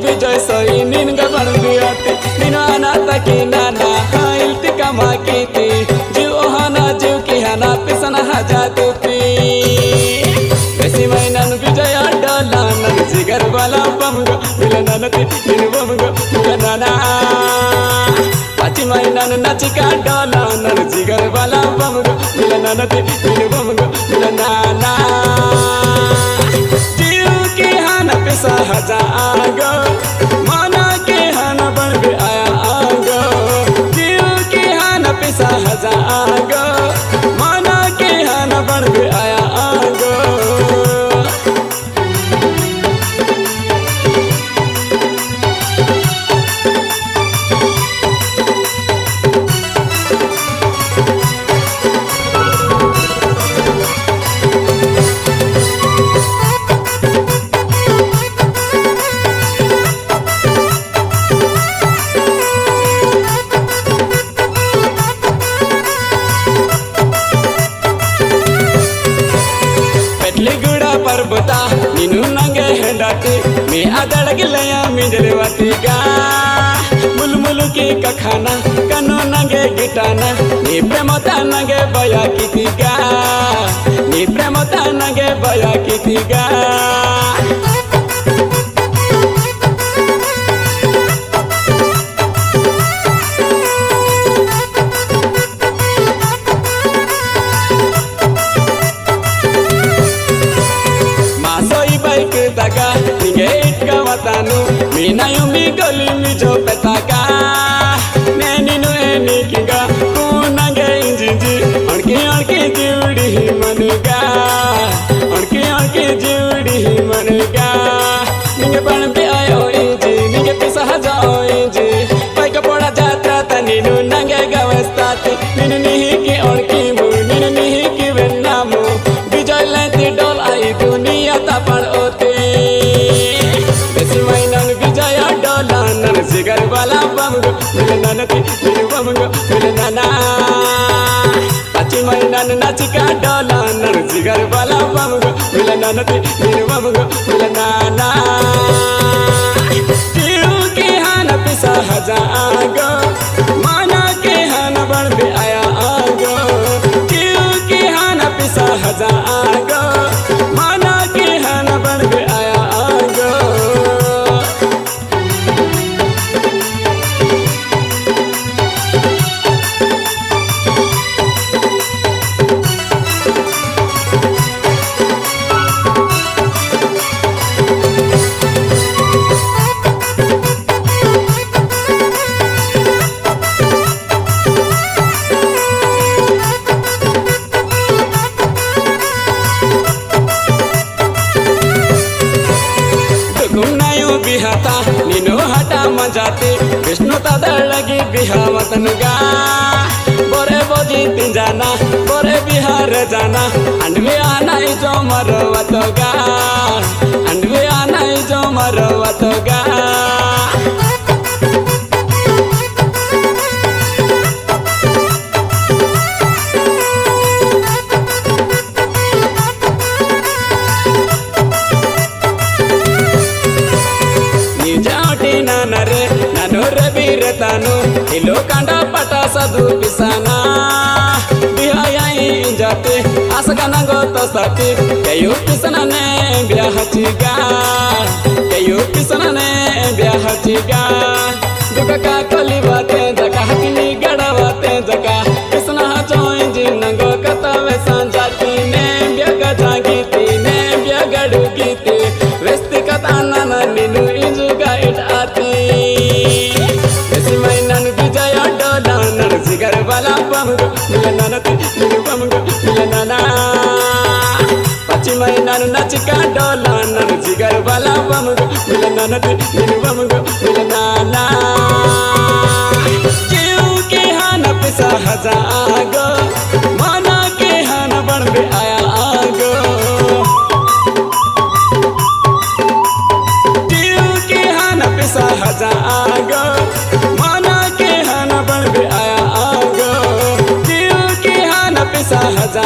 विजय सोई निन गबन बियाते निन अनाता की नाना इल्ती कमा कीती जीव हाना जीव की हाना पिसना हजाती वैसी मैनन विजय डोला नन जिगर वाला बमगो मिलननती निन बमगो मिलनना पाची मैनन नचिका डोला नन जिगर वाला बमगो मिलननती निन बमगो मिलनना जीव की हाना पिसा हजा आगो माना के हाना बन भी आया आगो जीव की हाना पिसा हजा आगो माना के हाना बन भी आया आगो पर्वता निनु नंगे हेंडाती मी अदड़गिलया मिजरवतीगा मुलमुलु की कखाना कनो नंगे गिटाना नी प्रेमता नंगे बया कीतीगा नी प्रेमता नंगे बया कीतीगा daga ninge itka watanu minayu mi goli mi jo petaka neninu enikinga kunange injinji onke jiudi manuga onke jiudi manuga ninge panpe ayo inji ninge pisa hajao inji paika poda jatra taninu nange gawastati ninu nihiki onki mu ninu nihiki vennamu bijoy lenti dol ai dunia tapar जिगर वाला बमगो मिलननती निनु बमगो मिलनना पाची मैनन नचिका डोला नन जिगर वाला बमगो मिलननती निनु बमगो मिलनना जीव के हाना पिसा हजा आगो माना के हाना बन भी आया आगो जीव के हाना पिसा हजा आगो माना के हाना बन भी आया आगो बिहाता निनो हटा मजाते विष्णु तदर लगी बिहावतनुगा बोरे बोजी तिंजाना बोरे बिहार जाना अंडवे आना जो मरवतोगा अंडवे आना जो मरवतोगा तानु इलो कांडा पटा सदु पिसाना बिहायाई जाते आसगाना गोतो साथी कयो पिसना ने ब्याह चिगा कयो पिसना ने ब्याह चिगा दुका कली बाते जका हकिनी गड़ा बाते जका पिसना जोई जिनगो कतवे संजाती ने ब्यागा जागीती ने ब्यागडु गीती वेस्ति कताना न निनु इजुगा इट आती जिगर वाला बमगो मिलननती निनु बमगो मिलनना पाची मैनन नचिका डोला नन जिगर वाला बमगो मिलननती निनु बमगो मिलनना जीव के हाना पिसा हजा आगो माना के हाना बन भी आया आगो जीव के हाना पिसा हजा आगो माना के हाना बन भी आया आगो जीव की हाना पिसा हजा